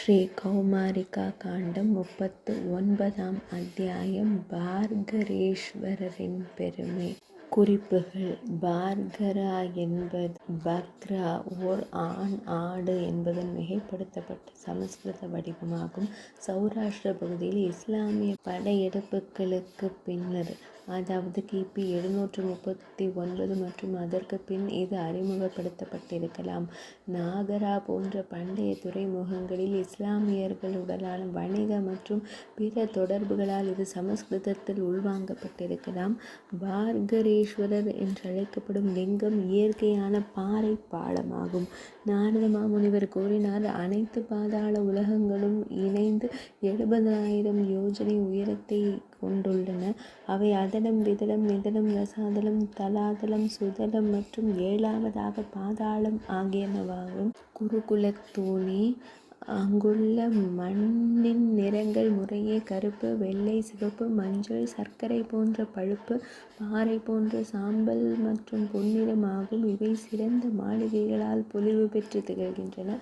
ஸ்ரீ கௌமாரிகா காண்டம் 39 அத்தியாயம். பார்கரேஸ்வரரின் பெருமை. குறிப்புகள். பார்கரா என்பது பக்ரா, ஓர் ஆண் ஆடு என்பதன் மிகைப்படுத்தப்பட்ட சமஸ்கிருத வடிவமாகும். சௌராஷ்டிர பகுதியில் இஸ்லாமிய படையெடுப்புகளுக்கு பின்னர், அதாவது கிபி 739 மற்றும் அதற்கு பின் இது அறிமுகப்படுத்தப்பட்டிருக்கலாம். நாகரா போன்ற பண்டைய துறைமுகங்களில் இஸ்லாமியர்களுடனான வணிக மற்றும் பிற தொடர்புகளால் இது சமஸ்கிருதத்தில் உள்வாங்கப்பட்டிருக்கலாம். பார்கரேஸ்வரர் என்றழைக்கப்படும் லிங்கம் இயற்கையான பாறை பாலமாகும். நாரத மாமுனிவர் கூறினார், அனைத்து பாதாள உலகங்களும் இணைந்து 70,000 யோஜனை உயரத்தை கொண்டுள்ளன. அவை அதலம், விதலம், நிதலம், ரசாதலம், தலாதலம், சுதலம் மற்றும் 7வதாக பாதாளம் ஆகியனவாகும். குருகுலத்தூணி. அங்குள்ள மண்ணின் நிறங்கள் முறையே கருப்பு, வெள்ளை, சிவப்பு, மஞ்சள், சர்க்கரை போன்ற பழுப்பு, பாறை போன்ற சாம்பல் மற்றும் பொன்னிறம் ஆகும். இவை சிறந்த மாளிகைகளால் பொலிவு பெற்று திகழ்கின்றன.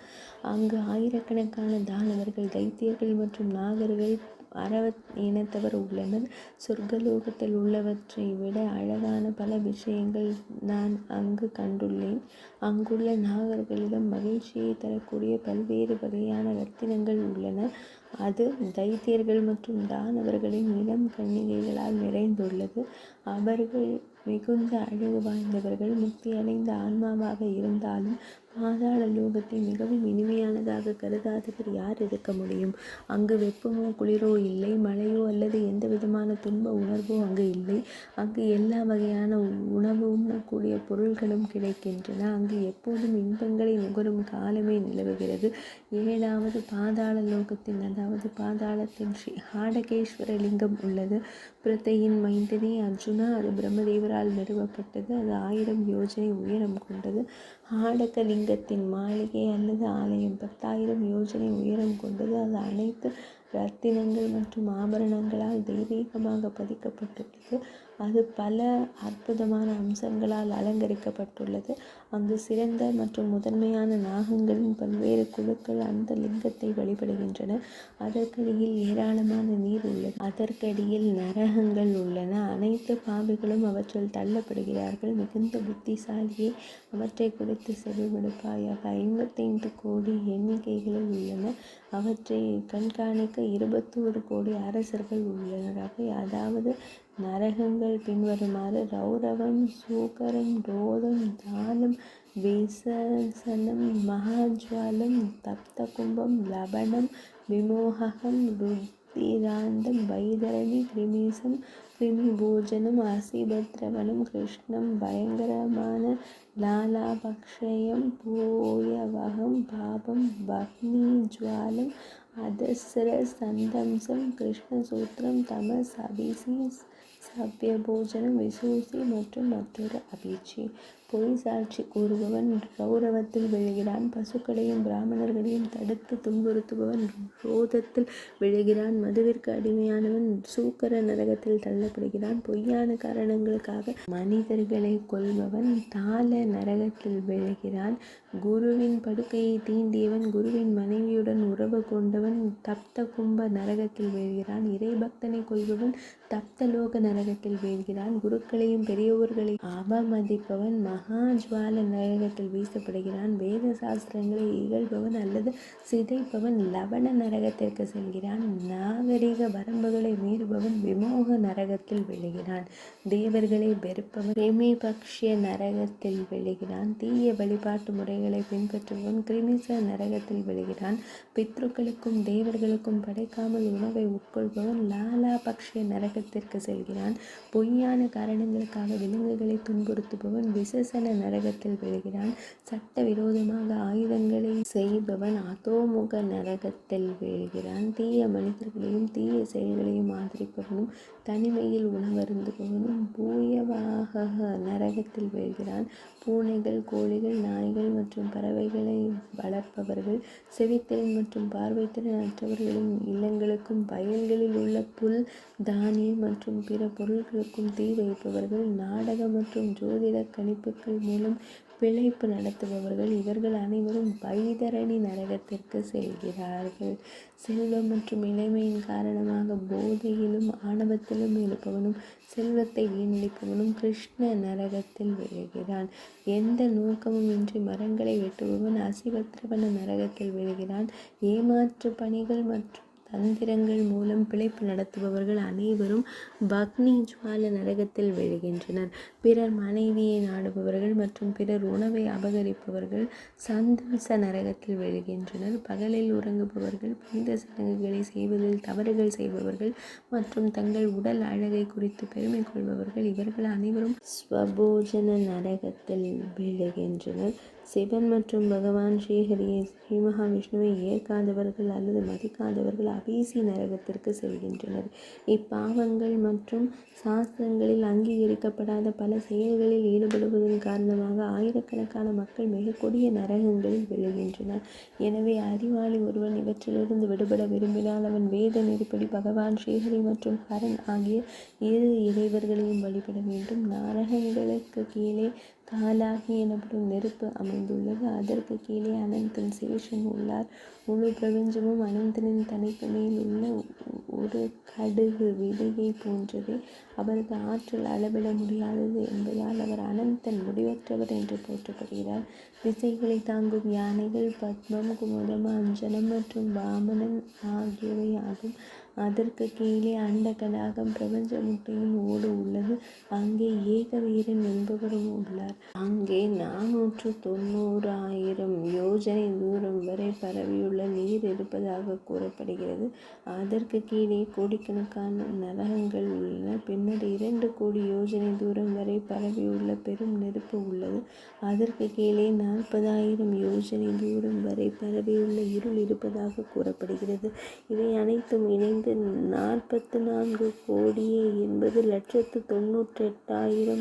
அங்கு ஆயிரக்கணக்கான தானவர்கள், தைத்தியர்கள் மற்றும் நாகர்கள், அரவத் இனத்தவர் உள்ளனர். சொர்க்கலோகத்தில் உள்ளவற்றை விட அழகான பல விஷயங்கள் நான் அங்கு கண்டுள்ளேன். அங்குள்ள நாகர்களிடம் மகிழ்ச்சியை தரக்கூடிய பல்வேறு வகையான ரத்தினங்கள் உள்ளன. அது தைத்தியர்கள் மற்றும் தானவர்களின் இளம் கன்னிகைகளால் நிறைந்துள்ளது. அவர்கள் மிகுந்த அழகு வாய்ந்தவர்கள். முக்தி அடைந்த ஆன்மாவாக இருந்தாலும் பாதாள லோகத்தை மிகவும் இனிமையானதாக கருதாதவர் யார் இருக்க முடியும்? அங்கு வெப்பமோ குளிரோ இல்லை, மழையோ அல்லது எந்த விதமான துன்ப உணர்வோ அங்கு இல்லை. அங்கு எல்லா வகையான உணவு உண்ணக்கூடிய பொருள்களும் கிடைக்கின்றன. அங்கு எப்போதும் இன்பங்களை நுகரும் காலமே நிலவுகிறது. 7வது பாதாள லோகத்தின், அதாவது பாதாளத்தின் ஸ்ரீ ஹாடகேஸ்வர லிங்கம் உள்ளது. பிரத்தையின் மைந்தனே அர்ஜுனா, அது பிரம்மதேவரால் நிறுவப்பட்டது. அது 1000 யோஜனை உயரம் கொண்டது. ஹாடக லிங்கத்தின் மாளிகை அல்லது ஆலயம் 10,000 யோஜனை உயரம் கொண்டது. அது அனைத்து ரத்தினங்கள் மற்றும் ஆபரணங்களால் தெய்வீகமாக பதிக்கப்பட்டுள்ளது. அது பல அற்புதமான அம்சங்களால் அலங்கரிக்கப்பட்டுள்ளது. அங்கு சிறந்த மற்றும் முதன்மையான நாகங்களின் பல்வேறு குழுக்கள் அந்த லிங்கத்தை வழிபடுகின்றன. அதற்கடியில் ஏராளமான நீர் உள்ளது. அதற்கடியில் நரகங்கள் உள்ளன. அனைத்து பாவிகளும் அவற்றில் தள்ளப்படுகிறார்கள். மிகுந்த புத்திசாலியே, அவற்றை குறித்து செவிமடுப்பாயாக. 55 கோடி எண்ணிக்கைகளில் உள்ளன. அவற்றை கண்காணிக்க 21 கோடி அரசர்கள் உள்ளனர். அவை, அதாவது நரகங்கள் பின்வருமாறு: ரௌரவம், சூகரம், ரோதம், தானம், விசசனம், மகாஜ்வாலம், தப்தகும்பம், லபனம், விமோககம், ருத்திராந்தம், வைதரணி, கிருமீசம், கிருமிபோஜனம், அசிபத்ரவனம், கிருஷ்ணம், பயங்கரமான லாலாபக்ஷயம், போயவகம், பாபம், வக்னிஜ்வாலம், அதஸ்ர சந்தம்சம், கிருஷ்ணசூத்திரம், தமஸ், அபிசி, சவ்யபோஜனம், விசூசி மற்றும் மற்றொரு அபிச்சி. பொய் சாட்சி கூறுபவன் ரௌரவத்தில் விழுகிறான். பசுக்களையும் பிராமணர்களையும் தடுத்து துன்புறுத்துபவன் ரோதத்தில் விழுகிறான். மதுவிற்கு அடிமையானவன் சூக்கர நரகத்தில் தள்ளப்படுகிறான். பொய்யான காரணங்களுக்காக மனிதர்களை கொல்பவன் தாள நரகத்தில் விழுகிறான். குருவின் படுக்கையை தீண்டியவன், குருவின் மனைவியுடன் உறவு கொண்டவன் தப்த கும்ப நரகத்தில் வீழ்கிறான். இறைபக்தனை கொல்பவன் தப்தலோக நரகத்தில் வீழ்கிறான். குருக்களையும் பெரியோர்களை அவமதிப்பவன் மகாஜ்வால நரகத்தில் வீசப்படுகிறான். வேத சாஸ்திரங்களை இகழ்பவன் அல்லது சிதைப்பவன் லவண நரகத்திற்கு செல்கிறான். நாகரிக வரம்புகளை மீறுபவன் விமோக நரகத்தில் விழுகிறான். தேவர்களை வெறுப்பவன் கிருமிபக்ஷ்ய நரகத்தில் விழுகிறான். தீய வழிபாட்டு முறைகளை பின்பற்றுபவன் கிருமிச நரகத்தில் விழுகிறான். பித்ருக்களுக்கும் தேவர்களுக்கும் படைக்காமல் உணவை உட்கொள்பவன் லாலாபக்ஷ்ய நரகத்திற்கு செல்கிறான். பொய்யான காரணங்களுக்காக விலங்குகளை துன்புறுத்துபவன் விசசன நரகத்தில் விழுகிறான். சட்டவிரோதமாக ஆயுதங்களை செய்பவன் அதோமுக நரகத்தில் விழுகிறான். தீய மனிதர்களையும் தீய செயல்களையும் ஆதரிப்பவனும் தனிமையில் உணவருந்துபவனும் பூயவாக நரகத்தில் வீழ்கிறான். பூனைகள், கோழிகள், நாய்கள் மற்றும் பறவைகளை வளர்ப்பவர்கள், செவித்திறன் மற்றும் பார்வைத்திறன் அற்றவர்களின் இல்லங்களுக்கும் வயல்களில் உள்ள புல், தானியம் மற்றும் பிற பொருட்களுக்கும் தீ வைப்பவர்கள், நாடக மற்றும் ஜோதிட கணிப்புகள் மூலம் பிழைப்பு நடத்துபவர்கள் இவர்கள் அனைவரும் வைதரணி நரகத்திற்கு செல்கிறார்கள். செல்வம் மற்றும் இளமையின் காரணமாக போதையிலும் ஆணவத்திலும் இருப்பவனும் செல்வத்தை வீணடிப்பவனும் கிருஷ்ண நரகத்தில் விழுகிறான். எந்த நோக்கமும் இன்றி மரங்களை வெட்டுபவன் அசிவத்திரவன நரகத்தில் விழுகிறான். ஏமாற்று பணிகள் மற்றும் தந்திரங்கள் மூலம் பிழைப்பு நடத்துபவர்கள் அனைவரும் பக்னி ஜுவால நரகத்தில் விழுகின்றனர். பிறர் மனைவியை நாடுபவர்கள் மற்றும் பிறர் உணவை அபகரிப்பவர்கள் சந்தம்ச நரகத்தில் விழுகின்றனர். பகலில் உறங்குபவர்கள், புனித சடங்குகளை செய்வதில் தவறுகள் செய்பவர்கள் மற்றும் தங்கள் உடல் அழகை குறித்து பெருமை கொள்பவர்கள் இவர்கள் அனைவரும் ஸ்வபோஜன நரகத்தில் விழுகின்றனர். சிவன் மற்றும் பகவான் ஸ்ரீஹரியை ஸ்ரீ மகாவிஷ்ணுவை ஏற்காதவர்கள் அல்லது மதிக்காதவர்கள் அபீசி நரகத்திற்கு செல்கின்றனர். இப்பாவங்கள் மற்றும் சாஸ்திரங்களில் அங்கீகரிக்கப்படாத பல செயல்களில் ஈடுபடுவதன் காரணமாக ஆயிரக்கணக்கான மக்கள் மிக கொடிய நரகங்களில் விழுகின்றனர். எனவே அறிவாளி ஒருவன் இவற்றிலிருந்து விடுபட விரும்பினால் அவன் வேத நெறிப்படி பகவான் ஸ்ரீஹரி மற்றும் ஹரன் ஆகிய இரு இறைவர்களையும் வழிபட வேண்டும். நரகங்களுக்கு கீழே காலாகி எனப்படும் நெருப்பு அமைந்துள்ளது. அதற்கு கீழே அனந்தன் சேஷன் உள்ளார். முழு பிரபஞ்சமும் அனந்தனின் தனிக்கு மேல் உள்ள ஒரு கடுகு விதையை போன்றதே. அவரது ஆற்றல் அளவிட முடியாதது என்பதால் அவர் அனந்தன் முடிவற்றவர் என்று போற்றப்படுகிறார். திசைகளை தாங்கும் யானைகள் பத்மம், குமுதம், அஞ்சனம் மற்றும் வாமனன் ஆகியவை ஆகும். அதற்கு கீழே அண்ட கடாகம் பிரபஞ்ச முட்டையின் ஓடு உள்ளது. அங்கே ஏக வீரன் என்பவரும் உள்ளார். அங்கே 490,000 யோஜனை தூரம் வரை பரவியுள்ள நீர் இருப்பதாக கூறப்படுகிறது. அதற்கு கீழே கோடிக்கணக்கான நரகங்கள் உள்ளன. பின்னர் 2 கோடி யோஜனை தூரம் வரை பரவியுள்ள பெரும் நெருப்பு உள்ளது. அதற்கு கீழே 40,000 யோஜனை தூரம் வரை பரவியுள்ள இருள் இருப்பதாக கூறப்படுகிறது. இவை அனைத்தும் இணைந்து 44 கோடியே 80,98,000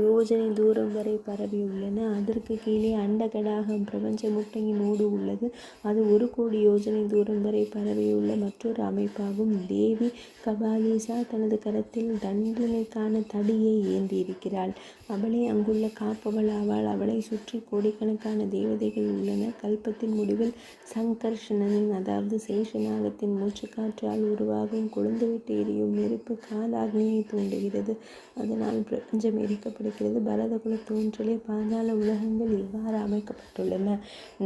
யோஜனை தூரம் வரை பரவியுள்ளன. அதற்கு கீழே அண்டகடாகம் பிரபஞ்ச முட்டையின் ஓடு உள்ளது. அது 1 கோடி யோஜனை தூரம் வரை பரவியுள்ள மற்றொரு அமைப்பாகும். தேவி கபாலீசா தனது கரத்தில் தண்டனைக்கான தடியை ஏந்தியிருக்கிறாள். அவளே அங்குள்ள காப்பவள் ஆவாள். அவளை சுற்றி கோடிக்கணக்கான தேவதைகள் உள்ளன. கல்பத்தின் முடிவில் சங்கர்ஷணனின் அதாவது சேஷநாகத்தின் மூச்சுக்காற்றால் உருவாகும் கொழுந்துவிட்டு எரியும் நெருப்பு காலாக்னியை தூண்டுகிறது. அதனால் பிரபஞ்சம் எரிக்கப்படுகிறது. பரதகுல தோன்றலே பாதாள உலகங்கள் இவ்வாறு அமைக்கப்பட்டுள்ளன.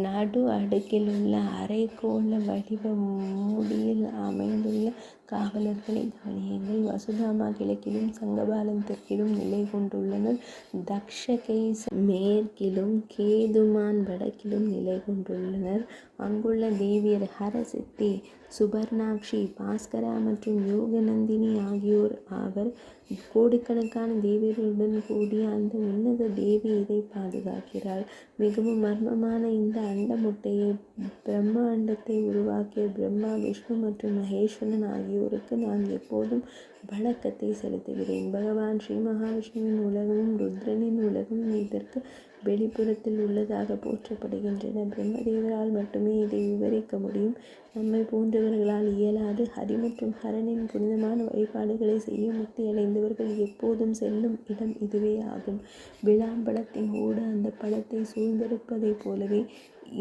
நடு அடுக்கில் உள்ள அரைக்கோள வடிவ மூடியில் அமைந்துள்ள காவலர்களை கவனியுங்கள். வசுதாமா கிழக்கிலும் சங்கபாலன் தெற்கிலும் நிலை கொண்டுள்ளனர். தக்ஷகைஸ் மேற்கிலும் கேதுமான் வடக்கிலும் நிலை கொண்டுள்ளனர். அங்குள்ள தேவியர் ஹரசித்தி, சுபர்ணாக்ஷி, பாஸ்கரா மற்றும் யோகநந்தினி ஆகியோர் ஆவர். கோடிக்கணக்கான தேவியர்களுடன் கூடிய அந்த உன்னத தேவி இதை பாதுகாக்கிறாள். மிகவும் மர்மமான இந்த அண்ட முட்டையை பிரம்மா அண்டத்தை உருவாக்கிய பிரம்மா, விஷ்ணு மற்றும் மகேஸ்வரன் ஆகியோருக்கு நான் எப்போதும் வணக்கத்தை செலுத்துகிறேன். பகவான் ஸ்ரீ மகாவிஷ்ணுவின் உலகமும் ருத்ரனின் உலகமும் இதற்கு வெளிப்புறத்தில் உள்ளதாக போற்றப்படுகின்றன. பிரம்மதேவரால் மட்டுமே இதை விவரிக்க முடியும். நம்மை போன்றவர்களால் இயலாது. ஹரி மற்றும் ஹரனின் புனிதமான வழிபாடுகளை செய்ய முக்தி அடைந்தவர்கள் எப்போதும் செல்லும் இடம் இதுவே ஆகும். விளாம்பழத்தின் ஓடு அந்த பழத்தை சூழ்ந்திருப்பதைப் போலவே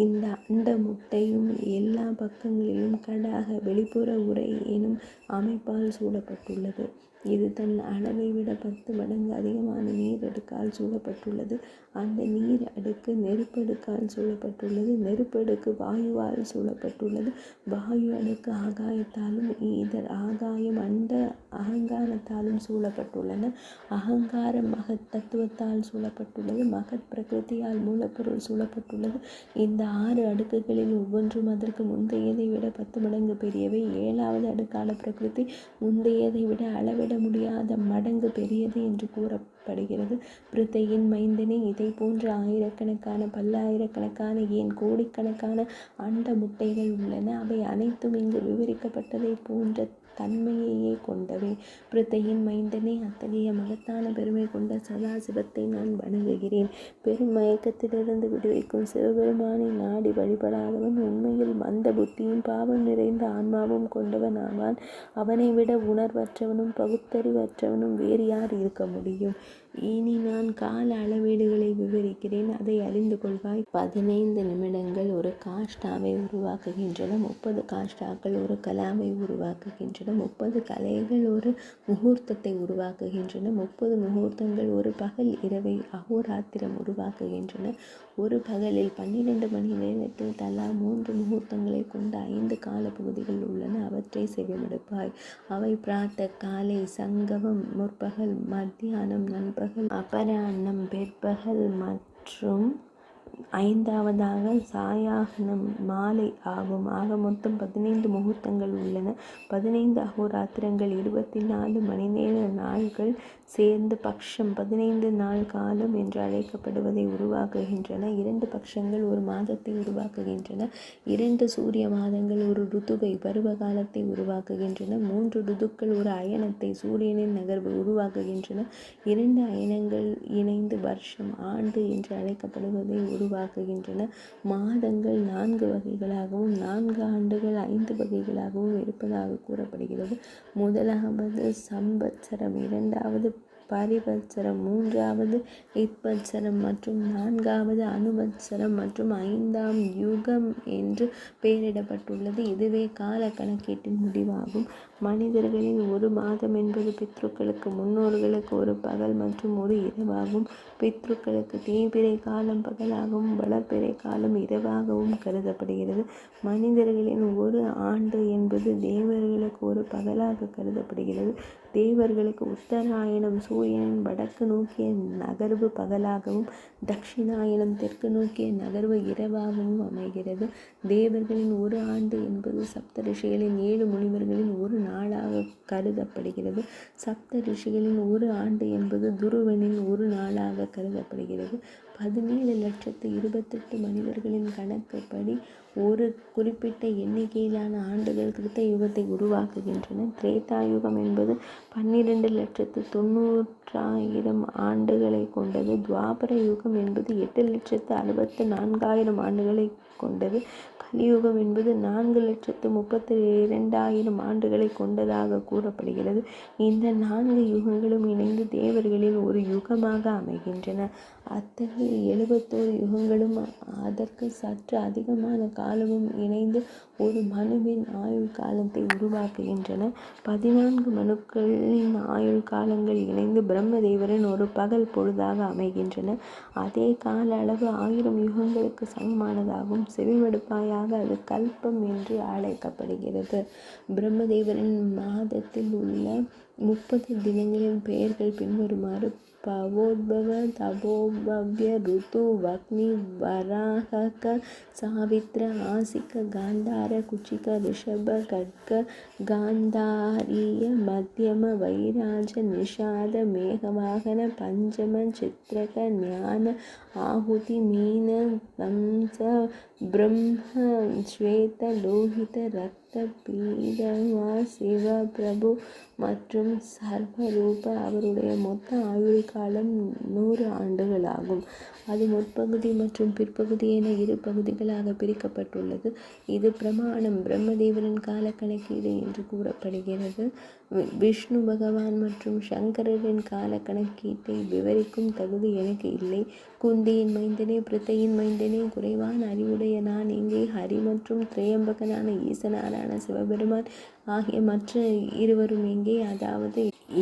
இந்த அண்ட முட்டையும் எல்லா பக்கங்களிலும் கடாக வெளிப்புற உரை எனும் அமைப்பால் சூழப்பட்டுள்ளது. இது தன் அளவை விட 10 மடங்கு அதிகமான நீர் அடுக்கால் சூழப்பட்டுள்ளது. அந்த நீர் அடுக்கு நெருப்படுக்கால் சூழப்பட்டுள்ளது. நெருப்படுக்கு வாயுவால் சூழப்பட்டுள்ளது. வாயு அடுக்கு ஆகாயத்தாலும் ஈதர் ஆகாயம் அண்ட அகங்காரத்தாலும் சூழப்பட்டுள்ளன. அகங்காரம் மகத் தத்துவத்தால் சூழப்பட்டுள்ளது. மகத் பிரகிருதியால் மூலப்பொருள் சூழப்பட்டுள்ளது. இந்த 6 அடுக்குகளில் ஒவ்வொன்றும் அதற்கு முந்தையதை விட 10 மடங்கு பெரியவை. 7வது அடுக்கான பிரகிருதி முந்தையதை விட அளவிட முடியாத மடங்கு பெரியது என்று கூறப்படுகிறது. பிருத்தையின் மைந்தனே, இதை போன்ற ஆயிரக்கணக்கான பல்லாயிரக்கணக்கான ஏன் கோடிக்கணக்கான அண்ட முட்டைகள் உள்ளன. அவை அனைத்தும் இங்கு விவரிக்கப்பட்டதை போன்ற தன்மையையே கொண்டவை. பிருத்தையின் மைந்தனே, அத்தகைய மகத்தான பெருமை கொண்ட சதாசிவத்தை நான் வணங்குகிறேன். பெரும் மயக்கத்திலிருந்து விடுவிக்கும் சிவபெருமானை நாடி வழிபடாதவன் உண்மையில் மந்த புத்தியும் பாவம் நிறைந்த ஆன்மாவும் கொண்டவன் ஆவான். அவனை விட உணர்வற்றவனும் பகுத்தறிவற்றவனும் வேறு யார் இருக்க முடியும்? இனி நான் கால அளவீடுகளை விவரிக்கிறேன், அதை அறிந்து கொள்வாய். 15 நிமிடங்கள் ஒரு காஷ்டாவை உருவாக்குகின்றன. 30 காஷ்டாக்கள் ஒரு கலாவை உருவாக்குகின்றன. 30 கலைகள் ஒரு முகூர்த்தத்தை உருவாக்குகின்றன. 30 முகூர்த்தங்கள் ஒரு பகல் இரவை அகோராத்திரம் உருவாக்குகின்றன. ஒரு பகலில் 12 மணி நேரத்தில் தலா 3 முகூர்த்தங்களை கொண்ட 5 காலப்பகுதிகள் உள்ளன. அவற்றை செவிமடுப்பாய். அவை பிராத்த காலை, சங்கமம் முற்பகல், மத்தியானம், நண்பகல், அபராஹ்னம் பிற்பகல் மற்றும் 5வதாக சாயாஹ்னம் மாலை ஆகும். ஆக மொத்தம் 15 முகூர்த்தங்கள் உள்ளன. 15 அகோராத்திரங்கள் 24 மணி நேர நாள்கள் சேர்ந்து பக்ஷம் 15 நாள் காலம் என்று அழைக்கப்படுவதை உருவாக்குகின்றன. 2 பக்ஷங்கள் ஒரு மாதத்தை உருவாக்குகின்றன. 2 சூரிய மாதங்கள் ஒரு ருத்துவை பருவ காலத்தை உருவாக்குகின்றன. 3 ருதுக்கள் ஒரு அயனத்தை சூரியனின் நகர்வு உருவாக்குகின்றன. 2 அயனங்கள் இணைந்து வருஷம் ஆண்டு என்று அழைக்கப்படுவதை உருவாக்குகின்றன. மாதங்கள் 4 வகைகளாகவும் 4 ஆண்டுகள் 5 வகைகளாகவும் இருப்பதாக கூறப்படுகிறது. முதலாவது சம்பத்சரம், 2வது பரிவத்சரம், 3வது இத்வத்சரம் மற்றும் 4வது அனுவத்சரம் மற்றும் 5ஆம் யுகம் என்று பெயரிடப்பட்டுள்ளது. இதுவே கால கணக்கீட்டின் முடிவாகும். மனிதர்களின் ஒரு மாதம் என்பது பித்ருக்களுக்கு முன்னோர்களுக்கு ஒரு பகல் மற்றும் ஒரு இரவாகும். பித்ருக்களுக்கு தேய்பிறை காலம் பகலாகவும் வளர்பிறை காலம் இரவாகவும் கருதப்படுகிறது. மனிதர்களின் ஒரு ஆண்டு என்பது தேவர்களுக்கு ஒரு பகலாக கருதப்படுகிறது. தேவர்களுக்கு உத்தராயணம் சூரியனின் வடக்கு நோக்கிய நகர்வு பகலாகவும் தட்சிணாயனம் தெற்கு நோக்கிய நகர்வு இரவாகவும் அமைகிறது. தேவர்களின் ஒரு ஆண்டு என்பது சப்த ரிஷிகளின் 7 முனிவர்களின் ஒரு நாளாக கருதப்படுகிறது. சப்த ரிஷிகளின் ஒரு ஆண்டு என்பது துருவனின் ஒரு நாளாக கருதப்படுகிறது. 17,28,000 மனிதர்களின் கணக்குப்படி ஒரு குறிப்பிட்ட எண்ணிக்கையிலான ஆண்டுகள் கிருத்த யுகத்தை உருவாக்குகின்றன. திரேதாயுகம் என்பது 12,90,000 ஆண்டுகளை கொண்டது. துவாபர யுகம் என்பது 8,64,000 ஆண்டுகளை கொண்டது. கலியுகம் என்பது 4,32,000 ஆண்டுகளை கொண்டதாக கூறப்படுகிறது. இந்த 4 யுகங்களும் இணைந்து தேவர்களில் ஒரு யுகமாக அமைகின்றன. அத்தகைய 71 யுகங்களும் அதற்கு சற்று அதிகமான காலமும் இணைந்து ஒரு மனுவின் ஆயுள் காலத்தை உருவாக்குகின்றன. 14 மனுக்களின் ஆயுள் காலங்கள் இணைந்து பிரம்மதேவரின் ஒரு பகல் பொழுதாக அமைகின்றன. அதே கால அளவு 1000 யுகங்களுக்கு சமமானதாகும். செவிமடுப்பாயாக அது கல்பம் என்று அழைக்கப்படுகிறது. பிரம்மதேவரின் மாதத்தில் உள்ள 30 தினங்களின் பெயர்கள் பின்வருமாறு: பவோத்பவ, தபோபவ்ய, ருது, வக்னி, வராஹக, சாவித்ர, ஆசிக, காந்தார, குச்சிக, ரிஷப, கட்க, காந்தாரிய, மத்தியம, வைராஜ, நிஷாத, மேகவாகன, பஞ்சம, சித்ரக, ஞான, ஆகுதி, மீன, தம்ச, பிரம்ம, ஸ்வேத, லோகித, ரக்த, பீதமா, சிவ, பிரபு மற்றும் சர்வரூப. அவருடைய மொத்த ஆயுள் காலம் 100 ஆண்டுகளாகும். அது முற்பகுதி மற்றும் பிற்பகுதி என 2 பகுதிகளாக பிரிக்கப்பட்டுள்ளது. இது பிரமாணம் பிரம்மதேவரின் கால கணக்கீடு என்று கூறப்படுகிறது. விஷ்ணு பகவான் மற்றும் சங்கரரின் கால கணக்கீட்டை விவரிக்கும் தகுதி எனக்கு இல்லை. குந்தியின் மைந்தனே, பிருத்தையின் மைந்தனே, குறைவான அறிவுடைய நான் எங்கே? ஹரி மற்றும் திரையம்பகனான ஈசனாரான சிவபெருமான் ஆகிய மற்ற இருவரும் எங்கே? அதாவது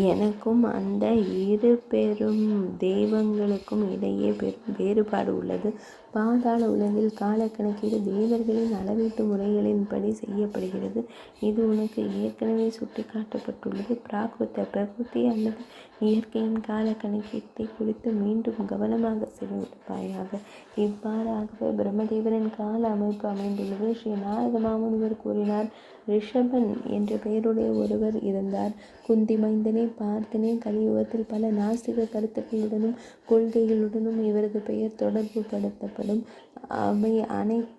எனக்கும் அந்த 2 பெரும் தெய்வங்களுக்கும் இடையே பெரும் வேறுபாடு உள்ளது. பாதாள உலகில் கால கணக்கீடு தேவர்களின் அளவீட்டு முறைகளின்படி செய்யப்படுகிறது. இது உனக்கு ஏற்கனவே சுட்டிக்காட்டப்பட்டுள்ளது. பிராகிருத பிரகிருதி அல்லது இயற்கையின் கால கணக்கீட்டை குறித்து மீண்டும் கவனமாக செவிமடுப்பாயாக. இவ்வாறாகவே பிரம்மதேவரின் கால அமைப்பு அமைந்துள்ளது. ஸ்ரீ நாரத மாமுனிவர் கூறினார்: ரிஷபன் என்ற பெயருடைய ஒருவர் இருந்தார். குந்தி மைந்தனே, பார்த்தனே, கலியுகத்தில் பல நாஸ்திக கருத்துக்களுடனும் கொள்கைகளுடனும் இவரது பெயர் தொடர்பு படுத்தப்படும். அவை அனைத்து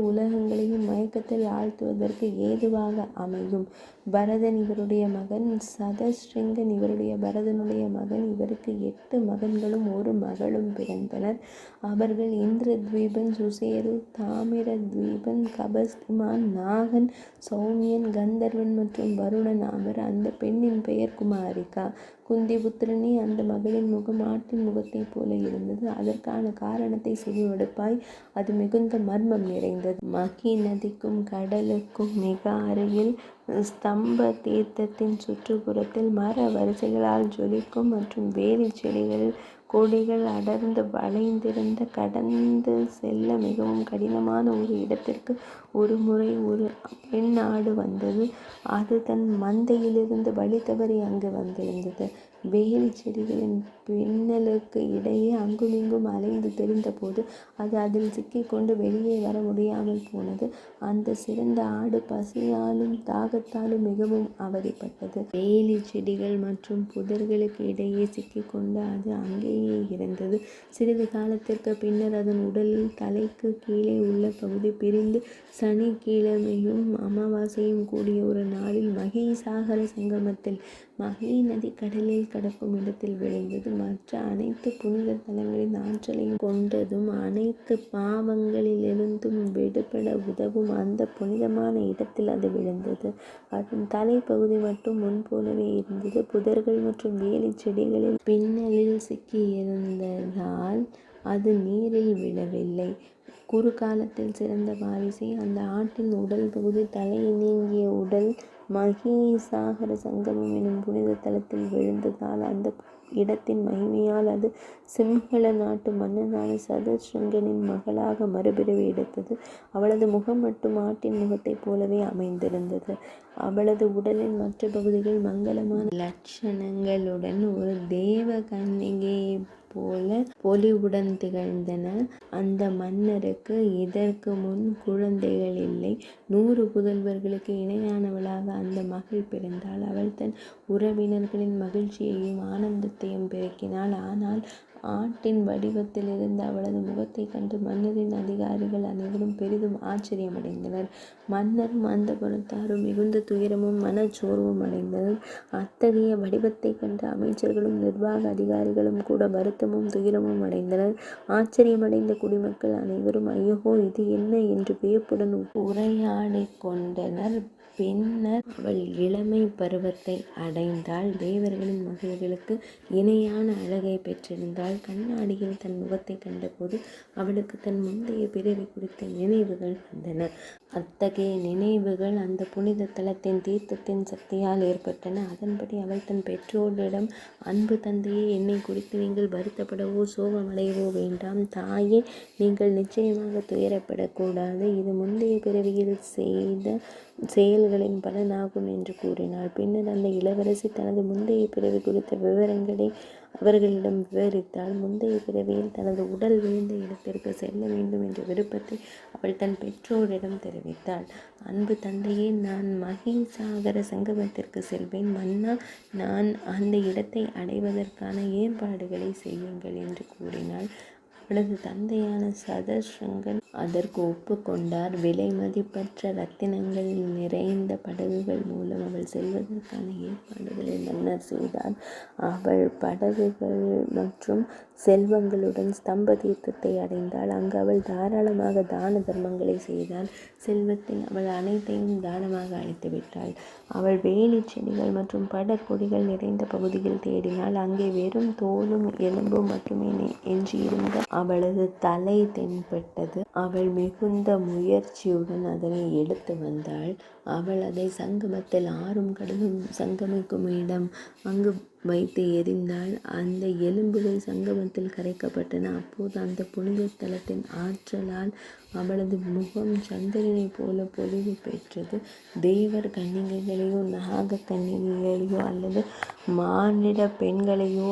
உலகங்களையும் மயக்கத்தில் ஆழ்த்துவதற்கு ஏதுவாக அமையும். பரதன் இவருடைய மகன், சதஸ்ரிங்கன் இவருடைய பரதனுடைய மகன். இவருக்கு 8 மகன்களும் 1 மகளும் பிறந்தனர். அவர்கள் இந்திரத்வீபன், சுசேரு, தாமிரத்வீபன், கபஸ்திமான், நாகன், சௌமியன், கந்தர்வன் மற்றும் வருணன் ஆவர். அந்த பெண்ணின் பெயர் குமாரிகா. குந்தி புத்திரனே, அந்த மகளின் முகம் ஆட்டின் முகத்தைப் போல இருந்தது. அதற்கான காரணத்தை செவிமடுப்பாய். அது மிகுந்த மர்மம் நிறைந்தது. மகி நதிக்கும் கடலுக்கும் மிக அருகில் ஸ்தம்ப தீர்த்தத்தின் சுற்றுப்புறத்தில் மர வரிசைகளால் ஜொலிக்கும் மற்றும் வேலி செடிகள் கொடிகள் அடர்ந்து வளைந்திருந்த கடந்து செல்ல மிகவும் கடினமான ஒரு இடத்திற்கு ஒரு முறை ஒரு பெண் ஆடு வந்தது. அது தன் மந்தையிலிருந்து வழி தவறி அங்கு வந்திருந்தது. வேலி செடிகளின் பின்னலுக்கு இடையே அங்குமிங்கும் அலைந்து திரிந்தபோது அது அதில் சிக்கிக்கொண்டு வெளியே வர முடியாமல் போனது. அந்த சிறந்த ஆடு பசியாலும் தாகத்தாலும் மிகவும் அவதிப்பட்டது. வேலி செடிகள் மற்றும் புதர்களுக்கு இடையே சிக்கிக்கொண்டு அது அங்கேயே இருந்தது. சிறிது காலத்திற்கு பின்னர் அதன் உடலில் தலைக்கு கீழே உள்ள பகுதி பிரிந்து சனிக்கிழமையும் அமாவாசையும் கூடிய ஒரு நாளில் மகீசாகர சங்கமத்தில் மகி நதி கடலில் கடக்கும் இடத்தில் விழுந்தது. மற்ற அனைத்து புனித தலங்களின் ஆற்றலையும் கொண்டதும் அனைத்து பாவங்களிலிருந்தும் விடுபட உதவும் அந்த புனிதமான இடத்தில் அது விழுந்தது. அதன் தலைப்பகுதி மட்டும் முன்போலவே இருந்தது. புதர்கள் மற்றும் வேலி செடிகளில் பின்னலில் சிக்கியிருந்ததால் அது நீரில் விழவில்லை. குறுகாலத்தில் சிறந்த வாரிசை, அந்த ஆட்டின் உடல் பகுதி தலை நீங்கிய உடல் மகீசாகர சங்கமம் எனும் புனித தலத்தில் விழுந்ததால் அந்த இடத்தின் மகிமையால் அது சிம்ஹல நாட்டு மன்னனான சதஸ்ருங்கனின் மகளாக மறுபிறவி எடுத்தது. அவளது முகம் மட்டும் ஆட்டின் முகத்தைப் போலவே அமைந்திருந்தது. அவளது உடலின் மற்ற பகுதிகள் மங்களமான லட்சணங்களுடன் ஒரு தேவ கன்னிகையைப் போல பொலிவுடன் திகழ்ந்தன. அந்த மன்னருக்கு இதற்கு முன் குழந்தைகள் இல்லை. 100 புதல்வர்களுக்கு இணையானவளாக அந்த மகள் பிறந்தாள். அவள் தன் உறவினர்களின் மகிழ்ச்சியையும் ஆனந்தத்தையும் பெருக்கினாள். ஆனால் ஆட்டின் வடிவத்தில் இருந்த அவளது முகத்தை கண்டு மன்னரின் அதிகாரிகள் அனைவரும் பெரிதும் ஆச்சரியமடைந்தனர். மன்னரும் அந்தப்புறத்தாரும் மிகுந்த துயரமும் மனச்சோர்வும் அடைந்தனர். அத்தகைய வடிவத்தை கண்டு அமைச்சர்களும் நிர்வாக அதிகாரிகளும் கூட வருத்தமும் துயரமும் அடைந்தனர். ஆச்சரியமடைந்த குடிமக்கள் அனைவரும் ஐயோ, இது என்ன என்று வியப்புடன் உரையாடிக் கொண்டனர். பின்னர் அவள் இளமை பருவத்தை அடைந்தாள். தேவர்களின் மகள்களுக்கு இணையான அழகை பெற்றிருந்தாள். கண்ணாடியில் தன் முகத்தை கண்டபோது அவளுக்கு தன் முந்தைய பிறவி குறித்த நினைவுகள் வந்தன. அத்தகைய நினைவுகள் அந்த புனித தலத்தின் தீர்த்தத்தின் சக்தியால் ஏற்பட்டன. அதன்படி அவள் தன் பெற்றோரிடம், அன்பு தந்தையே, என்னை குறித்து நீங்கள் வருத்தப்படவோ சோகமடையவோ வேண்டாம். தாயே, நீங்கள் நிச்சயமாக துயரப்படக்கூடாது. இது முந்தைய பிறவியில் செய்த செயல்களின் பலனாகும் என்று கூறினாள். பின்னர் அந்த இளவரசி தனது முந்தைய பிறவி குறித்த விவரங்களை அவர்களிடம் விவரித்தாள். முந்தைய பிறவியில் தனது உடல் விழுந்த இடத்திற்கு செல்ல வேண்டும் என்ற விருப்பத்தை அவள் தன் பெற்றோரிடம் தெரிவித்தாள். அன்பு தந்தையே, நான் மகீசாகர சங்கமத்திற்கு செல்வேன். மன்னா, நான் அந்த இடத்தை அடைவதற்கான ஏற்பாடுகளை செய்யுங்கள் என்று கூறினாள். அவளது தந்தையான சதஸ்ருங்கன் அதற்கு ஒப்புக்கொண்டார். விலை மதிப்பற்ற இரத்தினங்கள் நிறைந்த படகுகள் மூலம் அவள் செல்வதற்கான ஏற்பாடுகளை மன்னர் செய்தார். அவள் படகுகள் மற்றும் செல்வங்களுடன் ஸ்தம்ப தீர்த்தத்தை அடைந்தாள். அங்கு அவள் தாராளமாக தான தர்மங்களை செய்தாள். செல்வத்தில் அவள் அனைத்தையும் தானமாக அளித்துவிட்டாள். அவள் வேலி செடிகள் மற்றும் படற்கொடிகள் நிறைந்த பகுதியில் தேடினாள். அங்கே வெறும் தோலும் எலும்பும் மட்டுமே எஞ்சியிருந்த அவளது தலை தென்பட்டது. அவள் மிகுந்த முயற்சியுடன் அதனை எடுத்து வந்தாள். அவள் அதை சங்கமத்தில் ஆறும் கடலும் சங்கமிக்கும் இடம் அங்கு வைத்து எறிந்தாள். அந்த எலும்புகள் சங்கமத்தில் கரைக்கப்பட்டன. அப்போது அந்த புனித தலத்தின் ஆற்றலால் அவளது முகம் சந்திரனை போல பொலிவு பெற்றது. தேவர் கன்னிகைகளையோ நாக கன்னிகைகளையோ அல்லது மானிட பெண்களையோ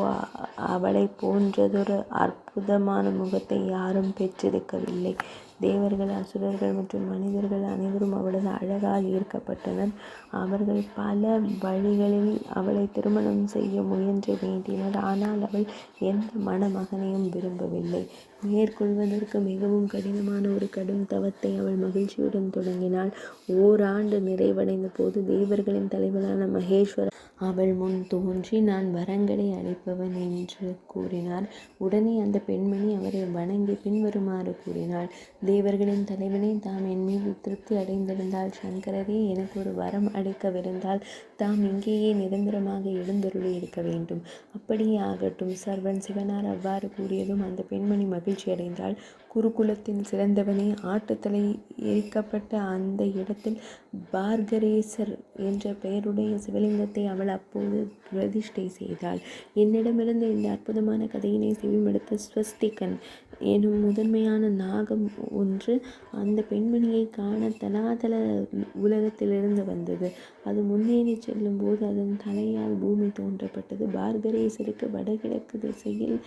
அவளை போன்றதொரு அற்புதமான முகத்தை யாரும் பெற்றிருக்கவில்லை. தேவர்கள், அசுரர்கள் மற்றும் மனிதர்கள் அனைவரும் அவளது அழகால் ஈர்க்கப்பட்டனர். அவர்கள் பல வழிகளில் அவளை திருமணம் செய்ய முயன்று வேண்டினர். ஆனால் அவள் எந்த மணமகனையும் விரும்பவில்லை. மேற்கொள்வதற்கு மிகவும் கடினமான ஒரு கடும் தவத்தை அவள் மகிழ்ச்சியுடன் தொடங்கினாள். ஓராண்டு நிறைவடைந்த போது தேவர்களின் தலைவனான மகேஸ்வரர் அவள் முன் தோன்றி, நான் வரங்களை அளிப்பவன் என்று கூறினார். உடனே அந்த பெண்மணி அவரை வணங்கி பின்வருமாறு கூறினாள். தேவர்களின் தலைவனே, தாம் என் மீது திருப்தி அடைந்திருந்தால் சங்கரரே எனக்கு ஒரு வரம் அளிக்கவிருந்தால் தாம் இங்கேயே நிரந்தரமாக எழுந்தருளி இருக்க வேண்டும். அப்படியே ஆகட்டும். சர்வன் சிவனார் அவ்வாறு கூறியதும் அந்த பெண்மணி மகிழ்ச்சி அடைந்தாள். குருகுலத்தின் சிறந்தவனே, ஆட்டுத்தலை எரிக்கப்பட்ட அந்த இடத்தில் பார்கரேசர் என்ற பெயருடைய சிவலிங்கத்தை அவள் அப்போது பிரதிஷ்டை செய்தாள். என்னிடமிருந்து இந்த அற்புதமான கதையினை செவிமடுத்த ஸ்வஸ்திகன் எனும் முதன்மையான நாகம் ஒன்று அந்த பெண்மணியை காண தனாதல உலகத்திலிருந்து வந்தது. அது முன்னேறி செல்லும் போது அதன் தலையால் பூமி தோன்றப்பட்டது. பார்கரேசருக்கு வடகிழக்கு திசையில்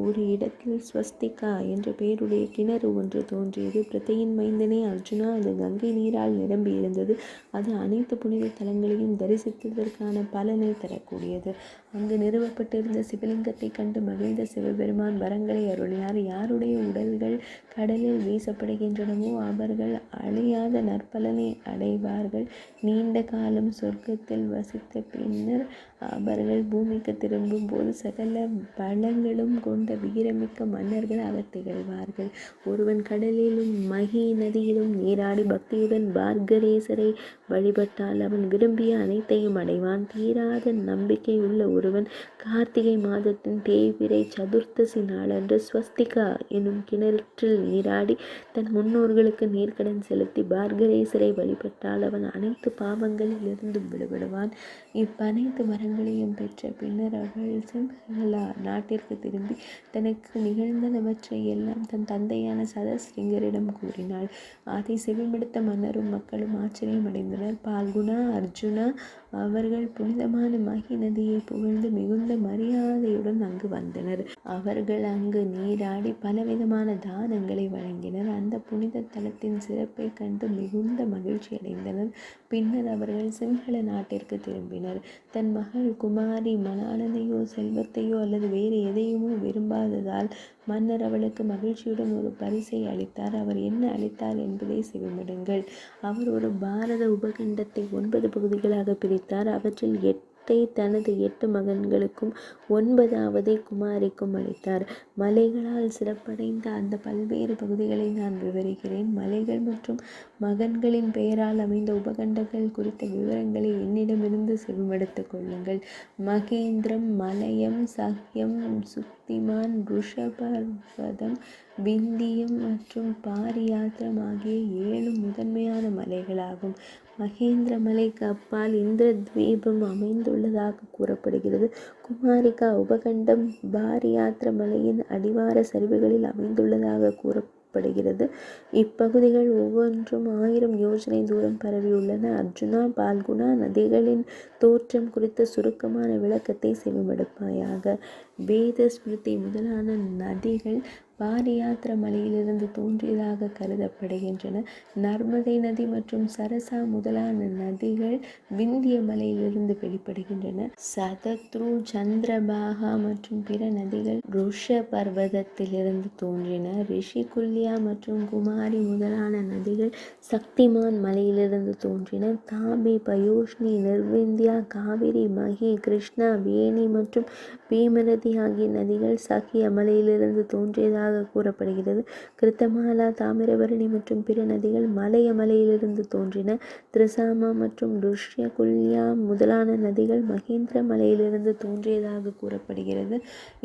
ஒரு இடத்தில் ஸ்வஸ்திகா என்ற பெயருடைய கிணறு ஒன்று தோன்றியது. பிரத்தையின் மைந்தனே அர்ஜுனா, அது கங்கை நீரால் நிரம்பி இருந்தது. அது அனைத்து புனித தலங்களையும் தரிசித்ததற்கான பலனை தரக்கூடியது. அங்கு நிறுவப்பட்டிருந்த சிவலிங்கத்தை கண்டு மகிழ்ந்த சிவபெருமான் வரங்களை அருளினார். யாருடைய உடல்கள் கடலில் வீசப்படுகின்றனவோ அவர்கள் அழியாத நற்பலனை அடைவார்கள். நீண்ட காலம் சொர்க்கத்தில் வசித்த பின்னர் அவர்கள் பூமிக்கு திரும்பும் போது சகல பலங்களும் கொண்ட வீரமிக்க மன்னர்கள் அவர் திகழ்வார்கள். ஒருவன் கடலிலும் மகி நதியிலும் நீராடி பக்தியுடன் பார்கரேசரை வழிபட்டால் அவன் விரும்பிய அனைத்தையும் அடைவான். தீராத நம்பிக்கை உள்ள ஒருவன் கார்த்திகை மாதத்தின் தேய்பிறை சதுர்த்தசி நாளன்று ஸ்வஸ்திகா எனும் கிணற்றில் நீராடி தன் முன்னோர்களுக்கு நீர்க்கடன் செலுத்தி பார்கரேசரை வழிபட்டால் அவன் அனைத்து பாவங்களில் இருந்தும் விடுபடுவான். இப்பனைத்து வரங்களையும் பெற்ற பின்னர் அவள் சிம்ஹலா நாட்டிற்கு திரும்பி தனக்கு நிகழ்ந்தனவற்றை எல்லாம் தன் தந்தையான சதஸ்ரிங்கரிடம் கூறினாள். அதை செவிமடுத்த மன்னரும் மக்களும் ஆச்சரியம் அடைந்தனர். பால்குணா, அர்ஜுனா அவர்கள் புனிதமான மகி நதியை புகழ்ந்து மிகுந்த மரியாதையுடன் அங்கு வந்தனர். அவர்கள் அங்கு நீராடி பலவிதமான தானங்களை வழங்கினர். அந்த புனித தலத்தின் சிறப்பை கண்டு மிகுந்த மகிழ்ச்சி அடைந்தனர். பின்னர் அவர்கள் சிம்ஹல நாட்டிற்கு திரும்பினர். தன் மகள் குமாரி மணாளனையோ செல்வத்தையோ அல்லது வேறு எதையுமோ விரும்பாததால் மன்னர் அவளுக்கு மகிழ்ச்சியுடன் ஒரு பரிசை அளித்தார். அவர் என்ன அளித்தார் என்பதை செவிமடுங்கள். அவர் ஒரு பாரத உபகண்டத்தை 9 பகுதிகளாக பிரித்தார். அவற்றில் 8ஐ தனது 8 மகன்களுக்கும் 9வது குமாரிக்கும் அளித்தார். மலைகளால் சிறப்படைந்த அந்த பல்வேறு பகுதிகளை நான் விவரிக்கிறேன். மலைகள் மற்றும் மகன்களின் பெயரால் அமைந்த உபகண்டங்கள் குறித்த விவரங்களை என்னிடமிருந்து செவிமடுத்துக் கொள்ளுங்கள். மகேந்திரம், மலயம், சஹ்யம், சுக்திமான், ருஷபர்வதம், விந்தியம் மற்றும் பாரியாத்திரம் ஆகிய 7 முதன்மையான மலைகளாகும். மகேந்திர மலைக்கு அப்பால் இந்திரத்வீபம் அமைந்துள்ளதாக கூறப்படுகிறது. குமாரிகா உபகண்டம் பாரியாத்திர மலையின் அடிவார சரிவுகளில் அமைந்துள்ளதாக கூறப்படுகிறது. இப்பகுதிகள் ஒவ்வொன்றும் 1000 யோஜனை தூரம் பரவியுள்ளன. அர்ஜுனா, பால்குணா நதிகளின் தோற்றம் குறித்த சுருக்கமான விளக்கத்தை செவிமடுப்பாயாக. வேத ஸ்மிருதி முதலான நதிகள் பாரியாத்திர மலையிலிருந்து தோன்றியதாக கருதப்படுகின்றன. நர்மதை நதி மற்றும் சரசா முதலான நதிகள் விந்திய மலையிலிருந்து வெளிப்படுகின்றன. சதத்ரு, சந்திரபாகா மற்றும் பிற நதிகள் ருஷ பர்வதத்திலிருந்து தோன்றின. ரிஷிகுல்யா மற்றும் குமாரி முதலான நதிகள் சக்திமான் மலையிலிருந்து தோன்றின. தாபி, பயோஷ்ணி, நிர்விந்தியா, காவிரி, மகி, கிருஷ்ணா, வேணி மற்றும் பீமநதி ஆகிய நதிகள் சகிய மலையிலிருந்து தோன்றியதாக கூறப்படுகிறது. கிருத்தமாலா, தாமிரபரணி மற்றும் பிற நதிகள் மலைய மலையிலிருந்து தோன்றின. திரிசாமா மற்றும் ருஷ்யகுல்யா முதலான நதிகள் மகேந்திர மலையிலிருந்து தோன்றியதாக கூறப்படுகிறது.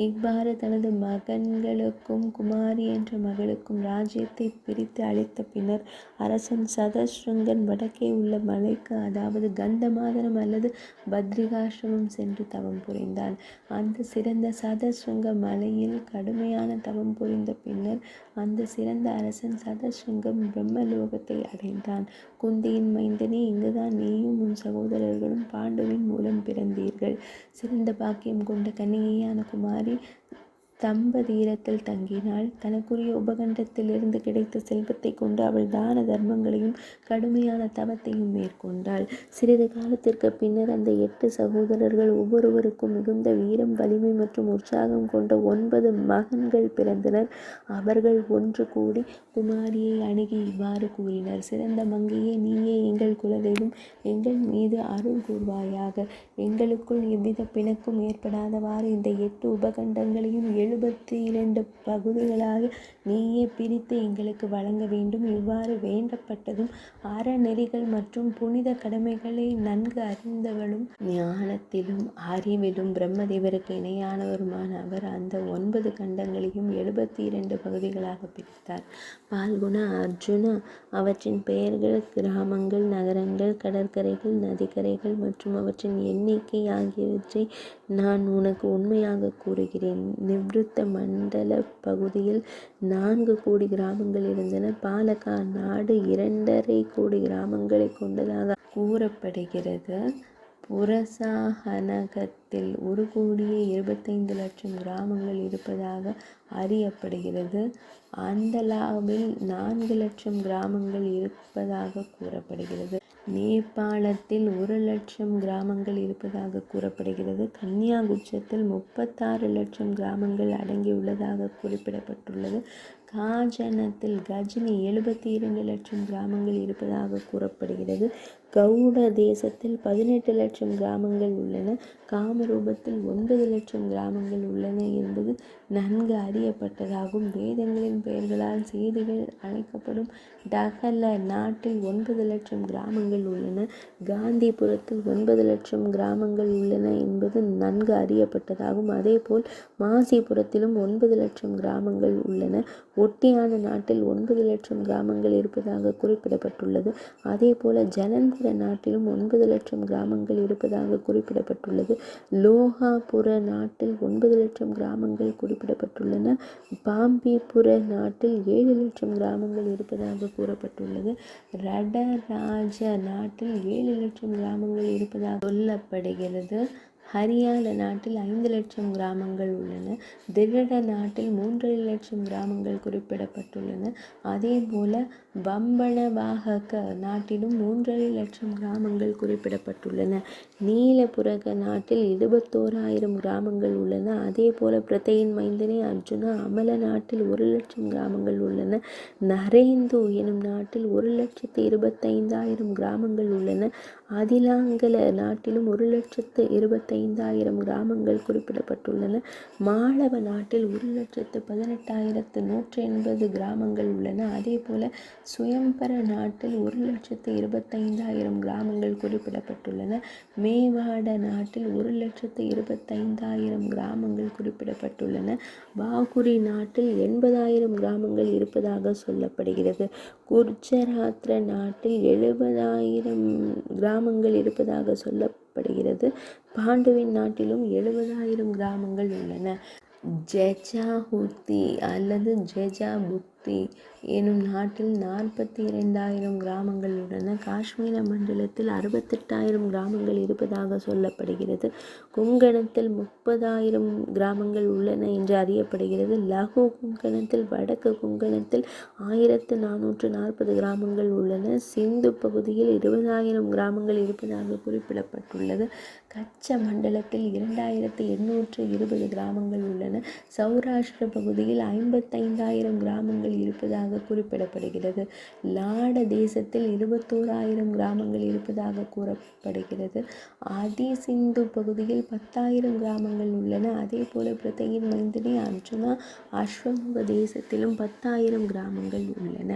இவ்வாறு தனது மகன்களுக்கும் குமாரி என்ற மகளுக்கும் ராஜ்யத்தை பிரித்து அளித்த பின்னர் அரசன் சதஸ்ருங்கன் வடக்கே உள்ள மலைக்கு, அதாவது கந்தமாதனம் அல்லது பத்ரிகாசிரமம் சென்று தவம் புரிந்தான். அந்த சிறந்த சதஸ்ருங்க மலையில் கடுமையான தவம் புரிந்த பின்னர் அந்த சிறந்த அரசன் சதஸ்ருங்கம் பிரம்மலோகத்தை அடைந்தான். குந்தியின் மைந்தனே, இங்குதான் நீயும் உன் சகோதரர்களும் பாண்டுவின் மூலம் பிறந்தீர்கள். சிறந்த பாக்கியம் கொண்ட கன்னிகையான குமாரி தம்பதீரத்தில் தங்கினாள். தனக்குரிய உபகண்டத்திலிருந்து கிடைத்த செல்வத்தை கொண்டு அவள் தான தர்மங்களையும் கடுமையான தவத்தையும் மேற்கொண்டாள். சிறிது காலத்திற்கு பின்னர் அந்த 8 சகோதரர்கள் ஒவ்வொருவருக்கும் மிகுந்த வீரம், வலிமை மற்றும் உற்சாகம் கொண்ட 9 மகன்கள் பிறந்தனர். அவர்கள் ஒன்று கூடி குமாரியை அணுகி இவ்வாறு கூறினர்: சிறந்த மங்கையே, நீயே எங்கள் குலதெய்வம். எங்கள் மீது அருள் கூர்வாயாக. எங்களுக்குள் எவ்வித பிணக்கும் ஏற்படாதவாறு இந்த 8 உபகண்டங்களையும் 72 பகுதிகளாக நீயே பிரித்து எங்களுக்கு வழங்க வேண்டும். இவ்வாறு வேண்டப்பட்டதும் அறநெறிகள் மற்றும் புனித கடமைகளை நன்கு அறிந்தவளும் ஞானத்திலும் அறிவிலும் பிரம்மதேவருக்கு இணையானவருமான அவர் அந்த 9 கண்டங்களையும் 72 பகுதிகளாக பிரித்தார். பால்குணா, அர்ஜுனா, அவற்றின் பெயர்கள், கிராமங்கள், நகரங்கள், கடற்கரைகள், நதிக்கரைகள் மற்றும் அவற்றின் எண்ணிக்கை ஆகியவற்றை நான் உனக்கு உண்மையாக கூறுகிறேன். நிவ்ருத்த மண்டல பகுதியில் 4 கோடி கிராமங்கள் இருந்தன. பாலகா நாடு 2.5 கோடி கிராமங்களை கொண்டதாக கூறப்படுகிறது. புரசாஹனகத்தில் 1,25,00,000 கிராமங்கள் இருப்பதாக அறியப்படுகிறது. அந்தலாவில் 4,00,000 கிராமங்கள் இருப்பதாக கூறப்படுகிறது. நேபாளத்தில் 1,00,000 கிராமங்கள் இருப்பதாக கூறப்படுகிறது. கன்யாகுட்சத்தில் 36,00,000 கிராமங்கள் அடங்கியுள்ளதாக குறிப்பிடப்பட்டுள்ளது. காஞ்சனத்தில் கஜினி 72,00,000 கிராமங்கள் இருப்பதாக கூறப்படுகிறது. கவுட தேசத்தில் 18,00,000 கிராமங்கள் உள்ளன. காமரூபத்தில் 9,00,000 கிராமங்கள் உள்ளன என்பது நன்கு அறியப்பட்டதாகும். வேதங்களின் பெயர்களால் செய்திகள் அழைக்கப்படும் டகல நாட்டில் 9,00,000 கிராமங்கள் உள்ளன. காந்திபுரத்தில் 9,00,000 கிராமங்கள் உள்ளன என்பது நன்கு அறியப்பட்டதாகும். அதேபோல் மாசிபுரத்திலும் 9,00,000 கிராமங்கள் உள்ளன. ஒட்டியான நாட்டில் 9,00,000 கிராமங்கள் இருப்பதாக குறிப்பிடப்பட்டுள்ளது. அதேபோல ஜலந்தர நாட்டிலும் 9,00,000 கிராமங்கள் இருப்பதாக குறிப்பிடப்பட்டுள்ளது. லோகாபுர நாட்டில் 9,00,000 கிராமங்கள் குறிப்பிடப்பட்டுள்ளன. பாம்பிபுர நாட்டில் 7,00,000 கிராமங்கள் இருப்பதாக கூறப்பட்டுள்ளது. ரடராஜ நாட்டில் 7,00,000 கிராமங்கள் இருப்பதாக சொல்லப்படுகிறது. ஹரியானா நாட்டில் 5,00,000 கிராமங்கள் உள்ளன. திருட நாட்டில் 3,00,000 கிராமங்கள் குறிப்பிடப்பட்டுள்ளன. அதேபோல வம்பனவாகக நாட்டிலும் 3,00,000 கிராமங்கள் குறிப்பிடப்பட்டுள்ளன. நீலபுரக நாட்டில் 21,000 கிராமங்கள் உள்ளன. அதேபோல பிரத்தையின் மைந்தனே அர்ஜுனா, அமல நாட்டில் 1,00,000 கிராமங்கள் உள்ளன. நரேந்து எனும் நாட்டில் 1,25,000 கிராமங்கள் உள்ளன. அதிலாங்கல நாட்டிலும் 1,25,000 கிராமங்கள் குறிப்பிடப்பட்டுள்ளன. மாளவ நாட்டில் 1,18,180 கிராமங்கள் உள்ளன. அதேபோல சுயம்பர நாட்டில் 1,25,000 கிராமங்கள் குறிப்பிடப்பட்டுள்ளன. மேவாட நாட்டில் 1,25,000 கிராமங்கள் குறிப்பிடப்பட்டுள்ளன. பாகுரி நாட்டில் 80,000 கிராமங்கள் இருப்பதாக சொல்லப்படுகிறது. குர்ஜராத்ர நாட்டில் 70,000 கிராமங்கள் இருப்பதாக சொல்லப்படுகிறது. பாண்டுவின் நாட்டிலும் 70,000 கிராமங்கள் உள்ளன. ஜெஜாஹுத்தி அல்லது ஜெஜாபுக்தி எனும் நாட்டில் 42,000 கிராமங்கள் உள்ளன. காஷ்மீர மண்டலத்தில் 68,000 கிராமங்கள் இருப்பதாக சொல்லப்படுகிறது. குங்கணத்தில் 30,000 கிராமங்கள் உள்ளன என்று அறியப்படுகிறது. லகு குங்கணத்தில் வடக்கு குங்கணத்தில் 1,440 கிராமங்கள் உள்ளன. சிந்து பகுதியில் 20,000 கிராமங்கள் இருப்பதாக குறிப்பிடப்பட்டுள்ளது. கச்ச மண்டலத்தில் 2,820 கிராமங்கள் உள்ளன. சௌராஷ்டிர பகுதியில் 55,000 கிராமங்கள் இருப்பதாக குறிப்பிடப்படுகிறது. லாட தேசத்தில் 21,000 கிராமங்கள் இருப்பதாக கூறப்படுகிறது. அதிசிந்து பகுதியில் 10,000 கிராமங்கள் உள்ளன. அதேபோல பிரத்தையின் மைந்தனே அர்ஜுனா, அஸ்வமுக தேசத்திலும் 10,000 கிராமங்கள் உள்ளன.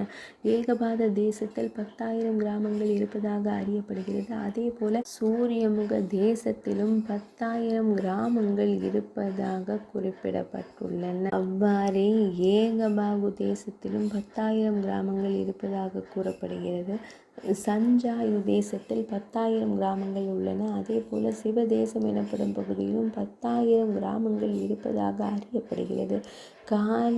ஏகபாத தேசத்தில் 10,000 கிராமங்கள் இருப்பதாக அறியப்படுகிறது. அதேபோல சூரியமுக தேசத்திலும் 10,000 கிராமங்கள் இருப்பதாக குறிப்பிடப்பட்டுள்ளன. அவ்வாறே ஏகபாகு தேசத்திலும் 10,000 கிராமங்கள் இருப்பதாக கூறப்படுகிறது. சஞ்சாயு தேசத்தில் 10,000 கிராமங்கள் உள்ளன. அதேபோல சிவதேசம் எனப்படும் பகுதியிலும் 10,000 கிராமங்கள் இருப்பதாக அறியப்படுகிறது. காலஹயஞ்சய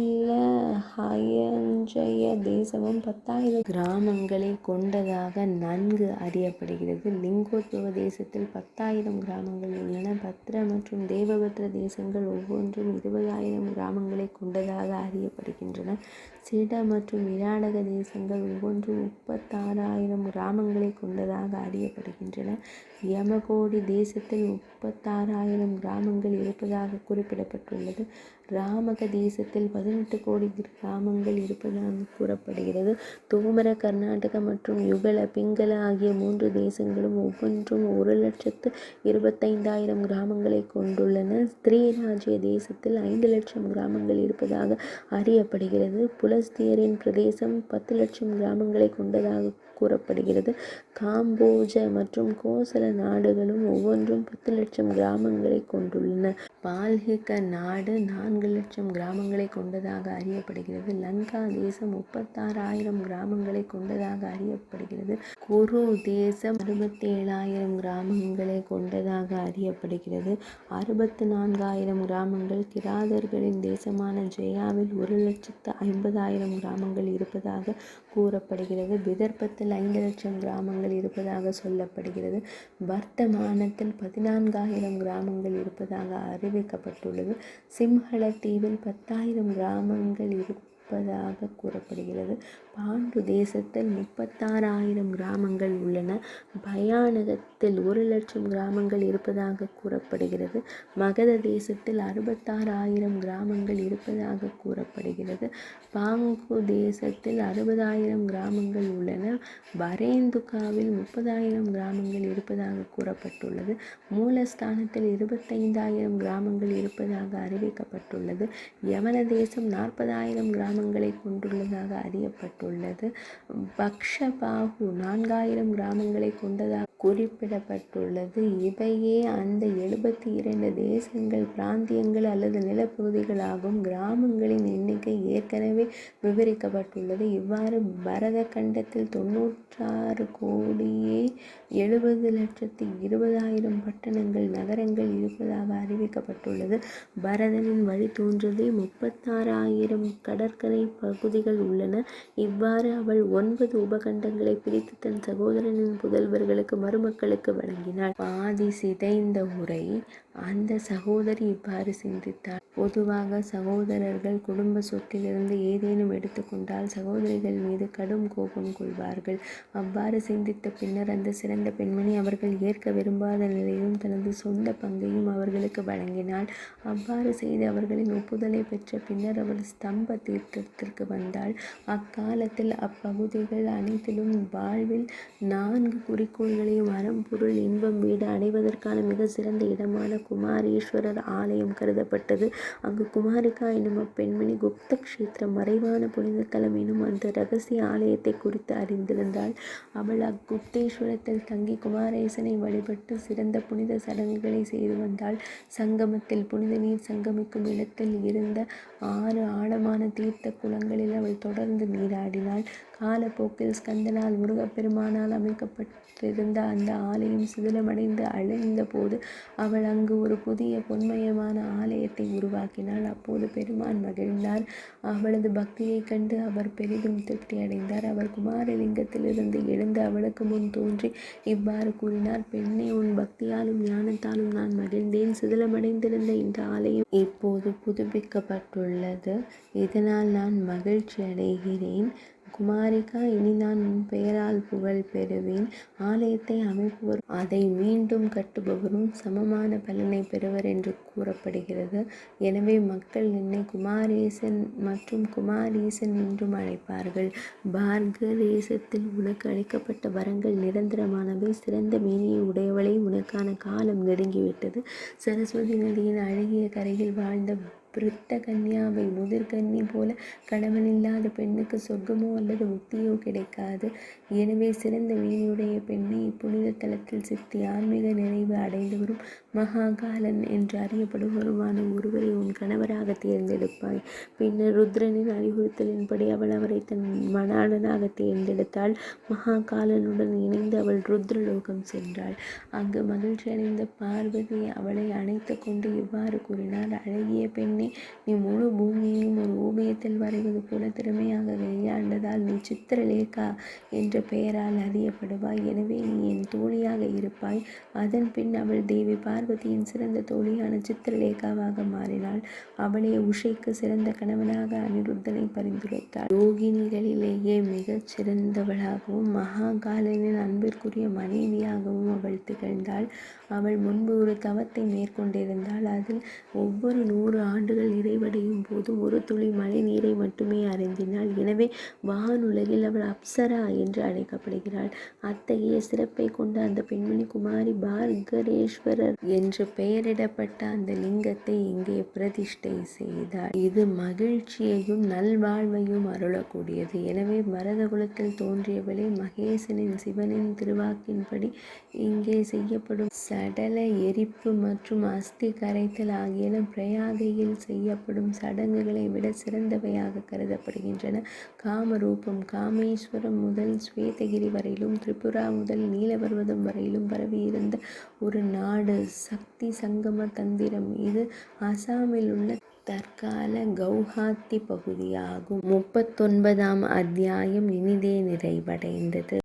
தேசமும் 10,000 கிராமங்களை கொண்டதாக நன்கு அறியப்படுகிறது. லிங்கோத்பவ தேசத்தில் 10,000 கிராமங்கள் உள்ளன. பத்ர மற்றும் தேவபத்ர தேசங்கள் ஒவ்வொன்றும் 20,000 கிராமங்களை கொண்டதாக அறியப்படுகின்றன. சிட மற்றும் விராடக தேசங்கள் ஒவ்வொன்றும் 36,000 கிராமங்களை கொண்டதாக அறியப்படுகின்றன. யமகோடி தேசத்தில் 36,000 கிராமங்கள் இருப்பதாக குறிப்பிடப்பட்டுள்ளது. ராமக தேசத்தில் 18 கோடி கிராமங்கள் இருப்பதாக கூறப்படுகிறது. தோமர, கர்நாடக மற்றும் யுகல, பிங்கள ஆகிய 3 தேசங்களும் ஒவ்வொன்றும் 1,25,000 கிராமங்களை கொண்டுள்ளன. ஸ்திரீராஜ்ய தேசத்தில் 5 லட்சம் கிராமங்கள் இருப்பதாக அறியப்படுகிறது. புலஸ்தியரின் பிரதேசம் 10 லட்சம் கிராமங்களை கொண்டதாக கூறப்படுகிறது. காம்போஜ மற்றும் கோசல நாடுகளும் ஒவ்வொன்றும் 10 லட்சம் கிராமங்களை கொண்டுள்ளன. பால்ஹிக நாடு 4 லட்சம் கிராமங்களை கொண்டதாக அறியப்படுகிறது. லங்கா தேசம் 36,000 கிராமங்களை கொண்டதாக அறியப்படுகிறது. குரு தேசம் 67,000 கிராமங்களை கொண்டதாக அறியப்படுகிறது. 64,000 கிராமங்கள் கிராதர்களின் தேசமான ஜெயாவில் 1,50,000 கிராமங்கள் இருப்பதாக கூறப்படுகிறது. விதர்ப்பத்தில் 5 லட்சம் கிராமங்கள் இருப்பதாக சொல்லப்படுகிறது. வர்த்தமானத்தில் 14,000 கிராமங்கள் இருப்பதாக அறிவிக்கப்பட்டுள்ளது. சிம்ஹள தீவில் 10,000 கிராமங்கள் இருப்பதாக கூறப்படுகிறது. பாண்டு தேசத்தில் 36,000 கிராமங்கள் உள்ளன. பயானகத்தில் 1 லட்சம் கிராமங்கள் இருப்பதாக கூறப்படுகிறது. மகத தேசத்தில் 66,000 கிராமங்கள் இருப்பதாக கூறப்படுகிறது. பாங்கு தேசத்தில் 60,000 கிராமங்கள் உள்ளன. பரேந்துகாவில் 30,000 கிராமங்கள் இருப்பதாக கூறப்பட்டுள்ளது. மூலஸ்தானத்தில் 25,000 கிராமங்கள் இருப்பதாக அறிவிக்கப்பட்டுள்ளது. யவன தேசம் 40,000 கிராமங்களை கொண்டுள்ளதாக அறியப்பட்டுள்ளது. பக்ஷபாகு 4,000 கிராமங்களை கொண்டதாக குறிப்பிடப்பட்டுள்ளது. இவையே அந்த 72 தேசங்கள், பிராந்தியங்கள் அல்லது நிலப்பகுதிகளாகும். கிராமங்களின் எண்ணிக்கை ஏற்கனவே விவரிக்கப்பட்டுள்ளது. இவ்வாறு பரத கண்டத்தில் 96,70,20,000 பட்டணங்கள், நகரங்கள் இருப்பதாக அறிவிக்கப்பட்டுள்ளது. பரதனின் வழித்தோன்றலே 36,000 கடற்கரை பகுதிகள் உள்ளன. இவ்வாறு அவள் 9 உபகண்டங்களை பிரித்து தன் சகோதரனின் புதல்வர்களுக்கு மருமக்களுக்கு வழங்கினாள். பாதி சிதைந்த உரை. அந்த சகோதரி இவ்வாறு சிந்தித்தாள். பொதுவாக சகோதரர்கள் குடும்ப சொத்திலிருந்து ஏதேனும் எடுத்துக்கொண்டால் சகோதரிகள் மீது கடும் கோபம் கொள்வார்கள். அவ்வாறு சிந்தித்த பின்னர் அந்த சிறந்த பெண்மணி அவர்கள் ஏற்க விரும்பாத நிலையிலும் தனது சொந்த பங்கையும் அவர்களுக்கு வழங்கினாள். அவ்வாறு செய்து அவர்களின் ஒப்புதலை பெற்ற பின்னர் அவள் ஸ்தம்ப தீர்த்தத்திற்கு வந்தாள். அக்காலத்தில் அப்பகுதிகள் அனைத்திலும் வாழ்வில் 4 குறிக்கோள்களையும் அறம், பொருள், இன்பம், வீடு அடைவதற்கான மிக சிறந்த இடமான குமாரேஸ்வரர் ஆலயம் கருதப்பட்டது. அங்கு குமாரிகா எனும் அப்பெண்மணி குப்த க்ஷேத்திரம், மறைவான புனித தலம் எனும் அந்த இரகசிய ஆலயத்தை குறித்து அறிந்திருந்தாள். அவள் அக்குப்தேஸ்வரத்தில் தங்கி குமாரேசனை வழிபட்டு சிறந்த புனித சடங்குகளை செய்து வந்தாள். சங்கமத்தில், புனித நீர் சங்கமிக்கும் இடத்தில் இருந்த 6 ஆழமான தீர்த்த குளங்களில் அவள் தொடர்ந்து நீராடினாள். காலப்போக்கில் ஸ்கந்தனால் முருகப்பெருமானால் அமைக்கப்பட்டிருந்த அந்த ஆலயம் சிதிலமடைந்து அழிந்த போது அவள் அங்கு ஒரு புதிய பொன்மயமான ஆலயத்தை உருவாக்கினாள். அப்போது பெருமான் மகிழ்ந்தார். அவளது பக்தியை கண்டு அவர் பெரிதும் திருப்தி அடைந்தார். அவர் குமாரலிங்கத்திலிருந்து எழுந்து அவளுக்கு முன் தோன்றி இவ்வாறு கூறினார்: பெண்ணே, உன் பக்தியாலும் ஞானத்தாலும் நான் மகிழ்ந்தேன். சிதிலமடைந்திருந்த இந்த ஆலயம் இப்போது புதுப்பிக்கப்பட்டுள்ளது. இதனால் நான் மகிழ்ச்சி அடைகிறேன். குமாரிகா, இனி நான் உன் பெயரால் புகழ் பெறுவேன். ஆலயத்தை அமைப்பவர் அதை மீண்டும் கட்டுபவரும் சமமான பலனை பெறுவர் என்று கூறப்படுகிறது. எனவே மக்கள் என்னை குமாரேசன் மற்றும் குமாரீசன் என்றும் அழைப்பார்கள். பார்க தேசத்தில் உனக்கு அளிக்கப்பட்ட வரங்கள் நிரந்தரமானவை. சிறந்த மேனியை உடையவளை, உனக்கான காலம் நெருங்கிவிட்டது. சரஸ்வதி நதியின் அழகிய கரையில் வாழ்ந்த பிருத்த கன்யாவை முதிர்கன்னி போல கணவனில்லாத பெண்ணுக்கு சொர்க்கமோ அல்லது முக்தியோ கிடைக்காது. எனவே சிறந்த மேனியுடைய பெண்ணை இப்புனித தலத்தில் சித்தி ஆன்மீக நிறைவு அடைந்தவரும் மகாகாலன் என்று அறியப்படுபவருமான ஒருவரை உன் கணவராக தேர்ந்தெடுப்பாய். பின்னர் ருத்ரனின் அறிவுறுத்தலின்படி அவள் அவரை தன் மணாளனாக தேர்ந்தெடுத்தாள். மகாகாலனுடன் இணைந்து அவள் ருத்ரலோகம் சென்றாள். அங்கு மகிழ்ச்சி அடைந்த பார்வதி அவளை அணைத்து கொண்டு இவ்வாறு கூறினார். அழகிய பெண்ணே, நீ முழு பூமியையும் ஒரு ஓவியத்தில் வரைவது போல திறமையாக கையாண்டதால் நீ சித்திரலேகா என்ற பெயரால் அறியப்படுவாய். எனவே நீ என் தோழியாக இருப்பாய். அதன் பின் அவள் தேவி பார்வதியின் சிறந்த தோழியான சித்திரலேகாவாக மாறினாள். அவளே உஷைக்கு சிறந்த கணவனாக அனிருத்தனை பரிந்துரைத்தாள். யோகினிகளிலேயே மிகச் சிறந்தவளாகவும் மகாகாலனின் அன்பிற்குரிய மனைவியாகவும் அவள் திகழ்ந்தாள். அவள் முன்பு ஒரு தவத்தை மேற்கொண்டிருந்தாள். அதில் ஒவ்வொரு 100 ஆண்டுகள் நிறைவடையும் போதும் ஒரு துளி மழை நீரை மட்டுமே அருந்தினாள். எனவே வானுலகில் அவள் அப்சரா என்று அழைக்கப்படுகிறாள். அத்தகைய சிறப்பை கொண்ட அந்த பெண்மணி குமாரி பார்கரேஸ்வரர் என்று பெயரிடப்பட்ட அந்த லிங்கத்தை இங்கே பிரதிஷ்டை செய்தாள். இது மகிழ்ச்சியையும் நல்வாழ்வையும் அருளக்கூடியது. எனவே பரதகுலத்தில் தோன்றியவளே, மகேசனின் சிவனின் திருவாக்கின்படி இங்கே செய்யப்படும் சடல எரிப்பு மற்றும் அஸ்தி கரைத்தல் ஆகியன பிரயாகையில் செய்யப்படும் சடங்குகளை விட சிறந்தவையாக கருதப்படுகின்றன. காமரூபம் காமேஸ்வரம் முதல் ஸ்வேதகிரி வரையிலும் திரிபுரா முதல் நீலபர்வதம் வரையிலும் பரவியிருந்த ஒரு நாடு சக்தி சங்கம தந்திரம். இது அசாமில் உள்ள தற்கால கவுஹாத்தி பகுதியாகும். 39ஆம் அத்தியாயம் இனிதே நிறைவடைந்தது.